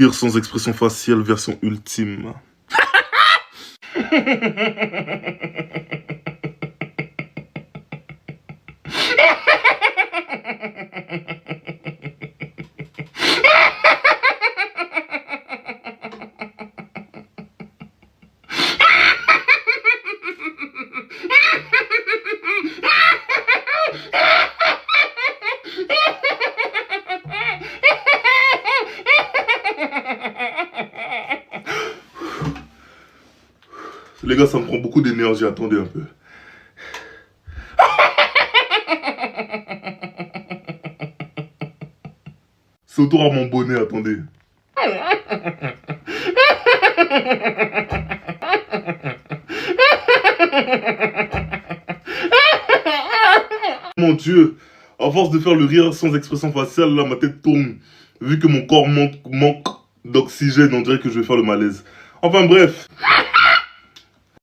Rire sans expression faciale, version ultime. Les gars, ça me prend beaucoup d'énergie, attendez un peu. C'est autour à mon bonnet, attendez. Mon Dieu, à force de faire le rire sans expression faciale, là, ma tête tourne. Vu que mon corps manque d'oxygène, on dirait que je vais faire le malaise. Enfin bref.